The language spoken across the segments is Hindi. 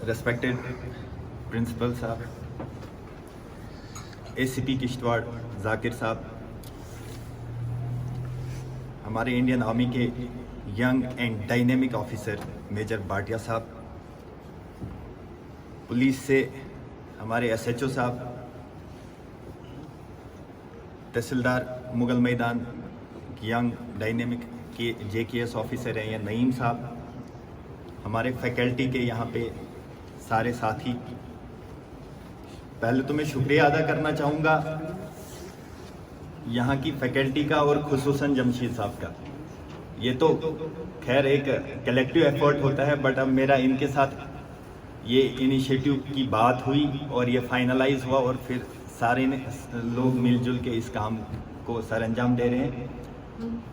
रेस्पेक्टेड प्रिंसिपल साहब, एसीपी किश्तवाड़ जाकिर साहब, हमारे इंडियन आर्मी के young and dynamic officer major Bhatia साहब, पुलिस से हमारे एसएचओ साहब, तहसीलदार मुगल मैदान यंग डायनेमिक के जेकेएस ऑफिसर हैं या नईम साहब, हमारे फैकल्टी के यहाँ पे सारे साथी, पहले तो मैं शुक्रिया अदा करना चाहूँगा यहाँ की फैकल्टी का और खुसूसन जमशीद साहब का। ये तो खैर एक कलेक्टिव एफर्ट होता है, बट अब मेरा इनके साथ ये इनिशिएटिव की बात हुई और ये फाइनलाइज हुआ और फिर सारे लोग मिलजुल के इस काम को सरअंजाम दे रहे हैं।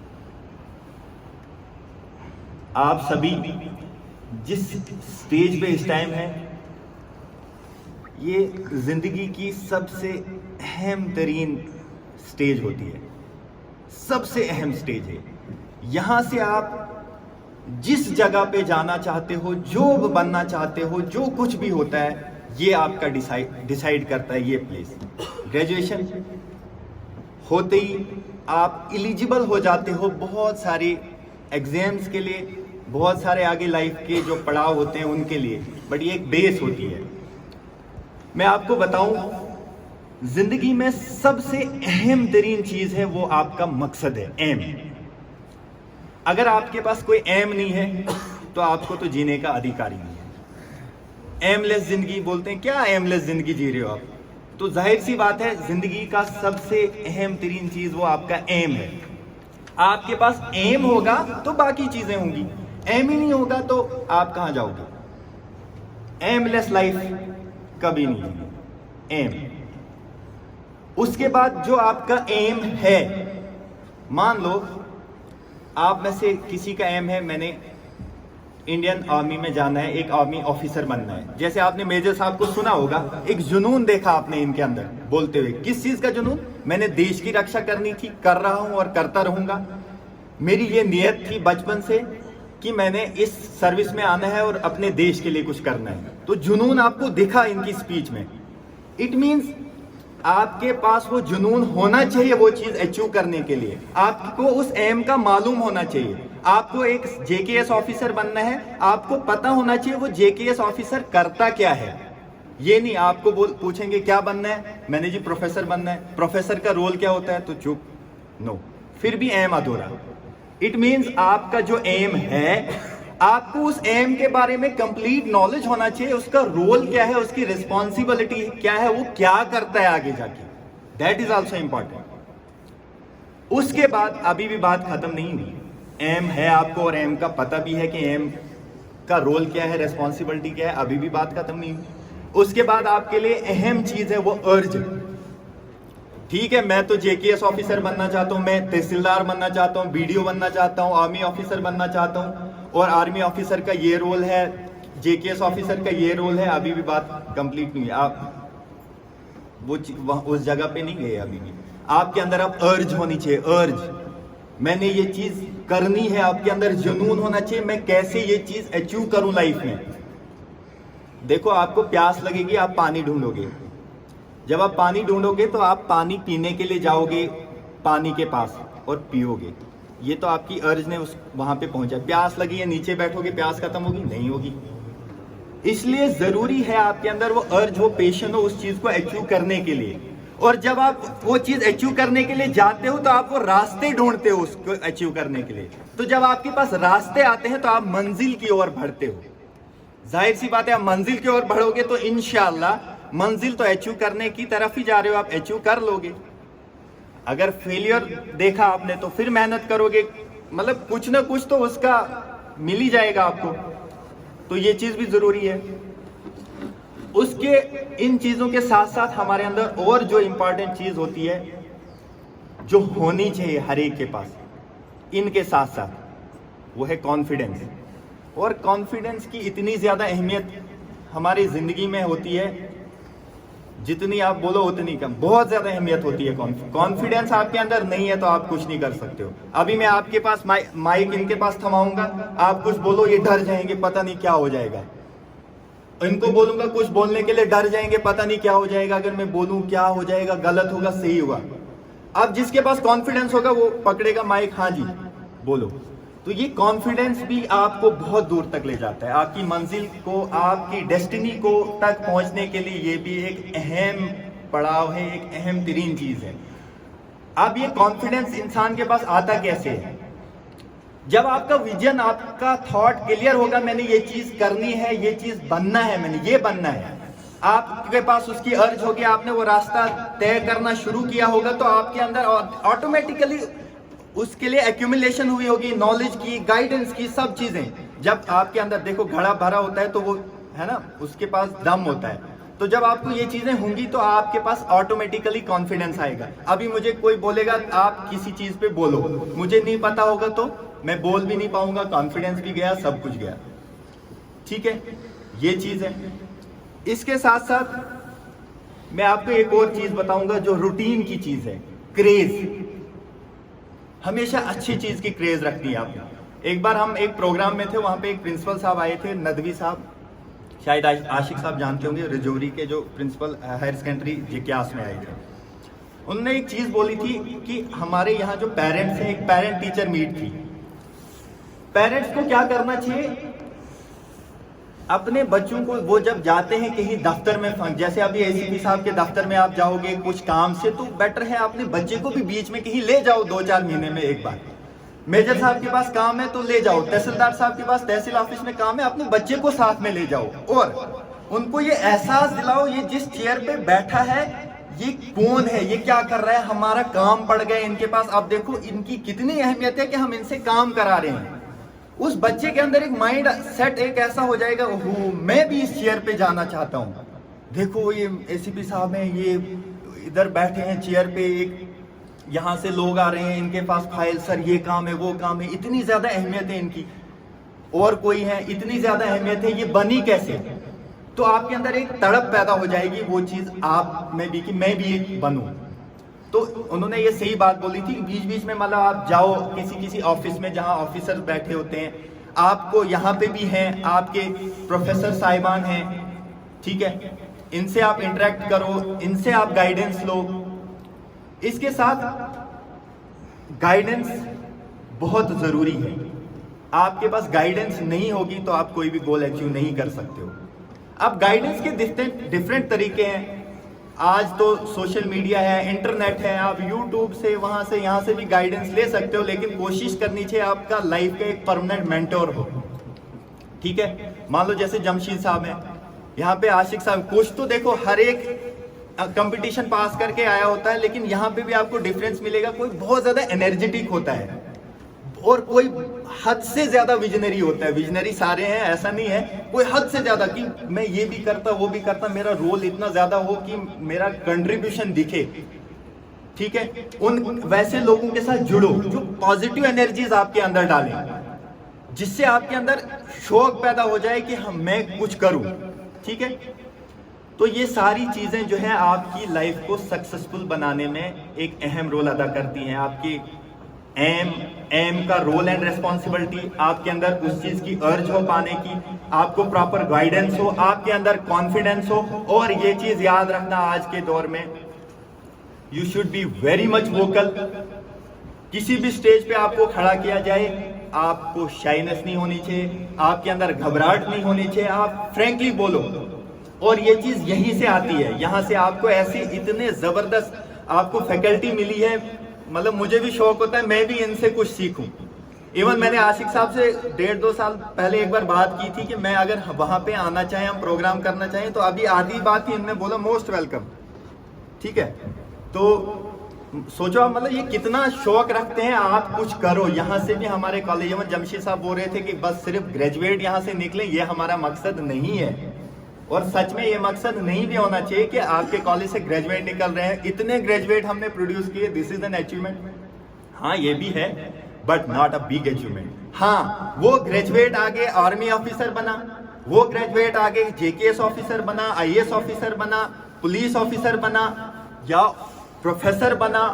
आप सभी जिस स्टेज पे इस टाइम है, ये जिंदगी की सबसे अहम तरीन स्टेज होती है, सबसे अहम स्टेज है। यहाँ से आप जिस जगह पे जाना चाहते हो, जो बनना चाहते हो, जो कुछ भी होता है, ये आपका डिसाइड करता है ये प्लेस। ग्रेजुएशन होते ही आप एलिजिबल हो जाते हो बहुत सारे एग्जाम्स के लिए, बहुत सारे आगे लाइफ के जो पड़ाव होते हैं उनके लिए, बट ये एक बेस होती है। मैं आपको बताऊं, जिंदगी में सबसे अहम तरीन चीज है वो आपका मकसद है, एम। अगर आपके पास कोई एम नहीं है तो आपको तो जीने का अधिकार ही नहीं है। एमलेस जिंदगी बोलते हैं, क्या एमलेस जिंदगी जी रहे हो आप? तो जाहिर सी बात है, जिंदगी का सबसे अहम तरीन चीज वो आपका एम है। आपके पास एम होगा तो बाकी चीजें होंगी, एम ही नहीं होगा तो आप कहां जाओगे? एमलेस लाइफ कभी नहीं होगी। एम, उसके बाद जो आपका एम है, मान लो आप में से किसी का एम है मैंने इंडियन आर्मी में जाना है, एक आर्मी ऑफिसर बनना है। जैसे आपने मेजर साहब को सुना होगा, एक जुनून देखा आपने इनके अंदर बोलते हुए। किस चीज का जुनून? मैंने देश की रक्षा करनी थी, कर रहा हूं और करता रहूंगा। मेरी ये नियत थी बचपन से कि मैंने इस सर्विस में आना है और अपने देश के लिए कुछ करना है। तो जुनून आपको दिखा इनकी स्पीच में। इट मींस आपके पास वो जुनून होना चाहिए वो चीज अचीव करने के लिए। आपको उस एम का मालूम होना चाहिए। आपको एक जेकेएस ऑफिसर बनना है, आपको पता होना चाहिए वो जेकेएस ऑफिसर करता क्या है। ये नहीं आपको पूछेंगे क्या बनना है, मैंने जी प्रोफेसर बनना है। प्रोफेसर का रोल क्या होता है? तो चुप, नो, फिर भी एम अधूरा। इट मीन्स आपका जो एम है, आपको उस एम के बारे में कंप्लीट नॉलेज होना चाहिए। उसका रोल क्या है, उसकी रिस्पॉन्सिबिलिटी क्या है, वो क्या करता है आगे जाके, दैट इज ऑल्सो इंपॉर्टेंट। उसके बाद अभी भी बात खत्म नहीं हुई। एम है आपको और एम का पता भी है कि एम का रोल क्या है, रिस्पॉन्सिबिलिटी क्या है, अभी भी बात खत्म नहीं हुई। उसके बाद आपके लिए अहम चीज है वो अर्ज। ठीक है, मैं तो जेकेएस ऑफिसर बनना चाहता हूं, मैं तहसीलदार बनना चाहता हूं, बीडीओ बनना चाहता हूं, आर्मी ऑफिसर बनना चाहता हूं, और आर्मी ऑफिसर का ये रोल है, जेकेएस ऑफिसर का ये रोल है। अभी भी बात कंप्लीट नहीं है, आप वो उस जगह पे नहीं गए अभी भी। आपके अंदर अब अर्ज होनी चाहिए, अर्ज, मैंने ये चीज करनी है। आपके अंदर जुनून होना चाहिए, मैं कैसे ये चीज अचीव करूं लाइफ में। देखो, आपको प्यास लगेगी, आप पानी ढूंढोगे। जब आप पानी ढूंढोगे तो आप पानी पीने के लिए जाओगे पानी के पास और पियोगे। ये तो आपकी अर्ज ने उस वहां पे पहुंचा। प्यास लगी है, नीचे बैठोगे, प्यास खत्म होगी? नहीं होगी। इसलिए जरूरी है आपके अंदर वो अर्ज हो, पैशन हो उस चीज को अचीव करने के लिए। और जब आप वो चीज अचीव करने के लिए जाते हो तो आप वो रास्ते ढूंढते हो उसको अचीव करने के लिए। तो जब आपके पास रास्ते आते हैं तो आप मंजिल की ओर बढ़ते हो। जाहिर सी बात है, आप मंजिल की ओर बढ़ोगे तो इंशाअल्लाह मंजिल तो अचीव करने की तरफ ही जा रहे हो, आप अचीव कर लोगे। अगर फेलियर देखा आपने तो फिर मेहनत करोगे, मतलब कुछ ना कुछ तो उसका मिल ही जाएगा आपको। तो ये चीज भी जरूरी है। उसके इन चीजों के साथ साथ हमारे अंदर और जो इंपॉर्टेंट चीज होती है, जो होनी चाहिए हर एक के पास, इनके साथ साथ, वो है कॉन्फिडेंस। और कॉन्फिडेंस की इतनी ज्यादा अहमियत हमारी जिंदगी में होती है, जितनी आप बोलो उतनी कम। बहुत ज्यादा अहमियत होती है कॉन्फिडेंस आपके अंदर नहीं है तो आप कुछ नहीं कर सकते हो। अभी मैं आपके पास माइक इनके पास थमाऊंगा, आप कुछ बोलो, ये डर जाएंगे, पता नहीं क्या हो जाएगा। इनको बोलूंगा कुछ बोलने के लिए डर जाएंगे, पता नहीं क्या हो जाएगा, अगर मैं बोलूं क्या हो जाएगा, गलत होगा सही होगा। अब जिसके पास कॉन्फिडेंस होगा वो पकड़ेगा माइक, हाँ जी बोलो। तो ये कॉन्फिडेंस भी आपको बहुत दूर तक ले जाता है, आपकी मंजिल को, आपकी डेस्टिनी को तक पहुंचने के लिए ये भी एक अहम पड़ाव है, एक अहम तरीन चीज है। अब ये कॉन्फिडेंस इंसान के पास आता कैसे है? जब आपका विजन, आपका थॉट क्लियर होगा, मैंने ये चीज करनी है, ये चीज बनना है, मैंने ये बनना है, आपके पास उसकी अर्ज होगी, आपने वो रास्ता तय करना शुरू किया होगा, तो आपके अंदर ऑटोमेटिकली उसके लिए एक्यूमुलेशन हुई होगी, नॉलेज की, गाइडेंस की, सब चीजें। जब आपके अंदर देखो घड़ा भरा होता है तो वो है ना, उसके पास दम होता है। तो जब आपको ये चीजें होंगी तो आपके पास ऑटोमेटिकली कॉन्फिडेंस आएगा। अभी मुझे कोई बोलेगा आप किसी चीज पे बोलो, मुझे नहीं पता होगा तो मैं बोल भी नहीं पाऊंगा, कॉन्फिडेंस भी गया, सब कुछ गया। ठीक है, ये चीज है। इसके साथ साथ मैं आपको एक और चीज बताऊंगा जो रूटीन की चीज है, क्रेज। हमेशा अच्छी चीज की क्रेज रखनी है आपको। एक बार हम एक प्रोग्राम में थे, वहां पे एक प्रिंसिपल साहब आए थे, नदवी साहब, शायद आशिक साहब जानते होंगे, रजौरी के जो प्रिंसिपल हायर सेकेंडरी जिज्ञास में आए थे। उन्होंने एक चीज बोली थी कि हमारे यहाँ जो पेरेंट्स हैं, एक पेरेंट टीचर मीट थी। पेरेंट्स को क्या करना चाहिए, अपने बच्चों को, वो जब जाते हैं कहीं दफ्तर में, जैसे अभी एसीपी साहब के दफ्तर में आप जाओगे कुछ काम से, तो बेटर है अपने बच्चे को भी बीच में कहीं ले जाओ, 2-4 महीने में एक बार। मेजर साहब के पास काम है तो ले जाओ, तहसीलदार साहब के पास तहसील ऑफिस में काम है, अपने बच्चे को साथ में ले जाओ और उनको ये एहसास दिलाओ, ये जिस चेयर पे बैठा है ये कौन है, ये क्या कर रहा है, हमारा काम पड़ गया इनके पास, अब देखो इनकी कितनी अहमियत है कि हम इनसे काम करा रहे हैं। उस बच्चे के अंदर एक माइंड सेट एक ऐसा हो जाएगा, ओहो मैं भी इस चेयर पे जाना चाहता हूँ, देखो ये एसीपी साहब हैं, ये इधर बैठे हैं चेयर पे, एक यहाँ से लोग आ रहे हैं, इनके पास फाइल, सर ये काम है वो काम है, इतनी ज्यादा अहमियत है इनकी, और कोई है इतनी ज्यादा अहमियत है, ये बनी कैसे? तो आपके अंदर एक तड़प पैदा हो जाएगी वो चीज आप में भी कि मैं भी एक बनूं। तो उन्होंने ये सही बात बोली थी, बीच बीच में मतलब आप जाओ किसी ऑफिस में जहां ऑफिसर बैठे होते हैं, आपको यहाँ पे भी हैं आपके प्रोफेसर साहिबान हैं, ठीक है, इनसे आप इंटरेक्ट करो, इनसे आप गाइडेंस लो। इसके साथ गाइडेंस बहुत जरूरी है। आपके पास गाइडेंस नहीं होगी तो आप कोई भी गोल अचीव नहीं कर सकते हो। अब गाइडेंस के डिफरेंट तरीके हैं। आज तो सोशल मीडिया है, इंटरनेट है, आप यूट्यूब से, वहां से, यहाँ से भी गाइडेंस ले सकते हो, लेकिन कोशिश करनी चाहिए आपका लाइफ का एक परमानेंट मेंटोर हो। ठीक है, मान लो जैसे जमशीद साहब हैं, यहाँ पे आशिक साहब, कुछ तो देखो हर एक कंपटीशन पास करके आया होता है, लेकिन यहाँ पे भी आपको डिफरेंस मिलेगा। कोई बहुत ज्यादा एनर्जेटिक होता है और कोई हद से ज्यादा विजनरी होता है। विजनरी सारे हैं, ऐसा नहीं है, कोई हद से ज्यादा कि मैं ये भी करता वो भी करता, मेरा रोल इतना ज्यादा हो कि मेरा कंट्रीब्यूशन दिखे। ठीक है, उन वैसे लोगों के साथ जुड़ो जो पॉजिटिव एनर्जीज आपके अंदर डालें, जिससे आपके अंदर शौक पैदा हो जाए कि हम मैं कुछ करूं। ठीक है, तो ये सारी चीजें जो है आपकी लाइफ को सक्सेसफुल बनाने में एक अहम रोल अदा करती हैं। आपकी एम का रोल एंड रेस्पॉन्सिबिलिटी, आपके अंदर उस चीज की अर्ज हो पाने की, आपको प्रॉपर गाइडेंस हो, आपके अंदर कॉन्फिडेंस हो। और ये चीज याद रखना, आज के दौर में you should be very much vocal. किसी भी स्टेज पे आपको खड़ा किया जाए, आपको शाइनेस नहीं होनी चाहिए, आपके अंदर घबराहट नहीं होनी चाहिए, आप फ्रैंकली बोलो। और ये चीज यहीं से आती है, यहां से आपको ऐसी इतने जबरदस्त आपको फैकल्टी मिली है। मतलब मुझे भी शौक होता है मैं भी इनसे कुछ सीखूं। इवन मैंने आशिक साहब से 1.5-2 साल पहले एक बार बात की थी कि मैं अगर वहां पे आना चाहें, हम प्रोग्राम करना चाहें, तो अभी आधी बात ही इनने बोला मोस्ट वेलकम। ठीक है, तो सोचो आप, मतलब ये कितना शौक रखते हैं, आप कुछ करो। यहाँ से भी हमारे कॉलेज में जमशीद साहब बोल रहे थे कि बस सिर्फ ग्रेजुएट यहाँ से निकले, ये हमारा मकसद नहीं है। और सच में ये मकसद नहीं भी होना चाहिए कि आपके कॉलेज से ग्रेजुएट निकल रहे हैं, इतने ग्रेजुएट हमने प्रोड्यूस किए, दिस इज एन अचीवमेंट। हाँ ये भी है, but not a big achievement. हाँ, वो ग्रेजुएट आगे आर्मी ऑफिसर बना, वो ग्रेजुएट आगे जेकेएस ऑफिसर बना, आईएएस ऑफिसर बना, पुलिस ऑफिसर बना, या प्रोफेसर बना,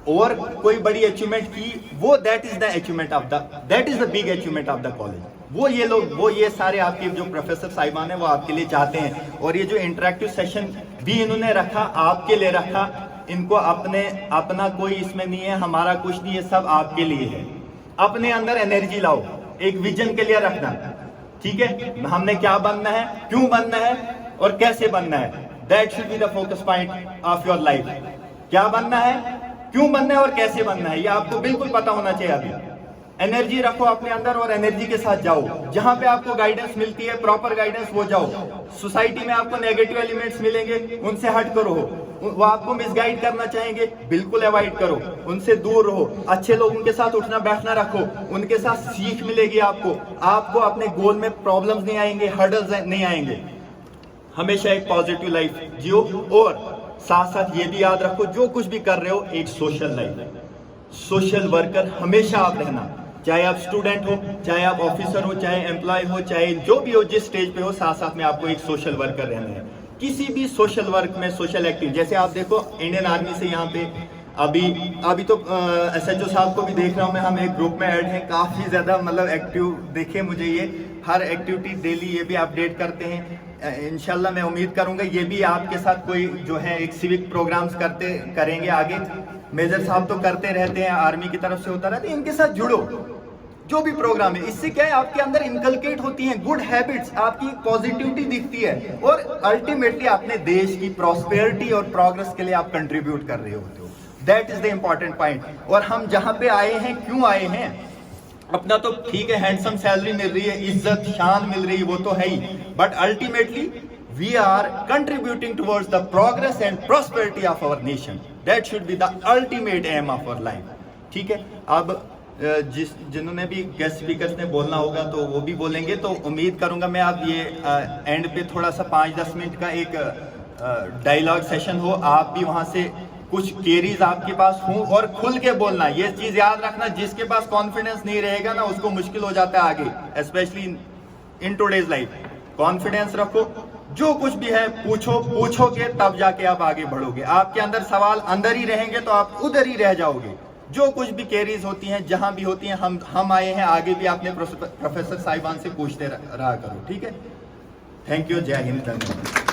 और कोई बड़ी अचीवमेंट की, वो that is the achievement of the, that is the big achievement of the college. वो ये लोग, वो ये सारे आपके जो प्रोफेसर साहिबान हैं वो आपके लिए चाहते हैं। और ये जो इंटरेक्टिव सेशन भी इन्होंने रखा, आपके लिए रखा, इनको अपना कोई इसमें नहीं है, हमारा कुछ नहीं है, सब आपके लिए है। अपने अंदर एनर्जी लाओ, एक विजन के लिए रखना, ठीक है। हमने क्या बनना है, क्यों बनना है और कैसे बनना है, that should be the focus point of your life. क्या बनना है, क्यों बनना है और कैसे बनना है, ये आपको बिल्कुल पता होना चाहिए। अभी एनर्जी रखो अपने अंदर और एनर्जी के साथ जाओ। जहां पे आपको गाइडेंस मिलती है, प्रॉपर गाइडेंस, वो जाओ। सोसाइटी में आपको नेगेटिव एलिमेंट्स मिलेंगे, उनसे हट करो। वो आपको मिसगाइड करना चाहेंगे, बिल्कुल अवॉइड करो, उनसे दूर रहो। अच्छे लोगों के साथ उठना बैठना रखो, उनके साथ सीख मिलेगी आपको अपने गोल में प्रॉब्लम्स नहीं आएंगे, हर्डल्स नहीं आएंगे। हमेशा एक पॉजिटिव लाइफ जियो और साथ साथ ये भी याद रखो, जो कुछ भी कर रहे हो एक सोशल लाइफ, सोशल वर्कर हमेशा आप रहना। चाहे आप स्टूडेंट हो, चाहे आप ऑफिसर हो, चाहे एम्प्लॉय हो, चाहे जो भी हो, जिस स्टेज पे हो, साथ साथ में आपको एक सोशल वर्कर रहना है। किसी भी सोशल वर्क में, सोशल एक्टिव, जैसे आप देखो इंडियन आर्मी से यहाँ पे अभी तो SHO साहब को भी देख रहा हूँ मैं, हम एक ग्रुप में ऐड हैं, काफ़ी ज़्यादा मतलब एक्टिव देखे मुझे, ये हर एक्टिविटी डेली ये भी अपडेट करते हैं। इंशाल्लाह मैं उम्मीद करूंगा ये भी आपके साथ कोई जो है एक सिविक प्रोग्राम्स करेंगे आगे। मेजर साहब तो करते रहते हैं, आर्मी की तरफ से होता रहता है, इनके साथ जुड़ो, जो भी प्रोग्राम है। इससे क्या है, आपके अंदर इनकलकेट होती हैं गुड हैबिट्स, आपकी पॉजिटिविटी दिखती है और अल्टीमेटली अपने देश की प्रॉस्पेरिटी और प्रोग्रेस के लिए आप कंट्रीब्यूट कर रहे होते हो। That is the important point. और हम जहां पे आए हैं, क्यों आए हैं, अपना तो ठीक है, हैंडसम सैलरी मिल रही है, इज्जत शान मिल रही है, वो तो है ही, but ultimately we are contributing towards the progress and prosperity of our nation. That should be the ultimate aim of our life, ठीक है। अब जिन्होंने भी गेस्ट स्पीकर्स ने बोलना होगा तो वो भी बोलेंगे, तो उम्मीद करूंगा मैं अब ये एंड पे थोड़ा सा 5-10 मिनट का एक डायलॉग सेशन हो, आप भी वहां से कुछ केरीज आपके पास हो और खुल के बोलना। ये चीज याद रखना, जिसके पास कॉन्फिडेंस नहीं रहेगा ना, उसको मुश्किल हो जाता है आगे, specially in today's life. Confidence रखो, जो कुछ भी है पूछोगे तब जाके आप आगे बढ़ोगे। आपके अंदर सवाल अंदर ही रहेंगे तो आप उधर ही रह जाओगे। जो कुछ भी केरीज होती हैं, जहां भी होती हैं, हम आए हैं, आगे भी आपने प्रोफेसर साहिबान से पूछते रहा करो, ठीक है। थैंक यू, जय हिंद, धन्यवाद।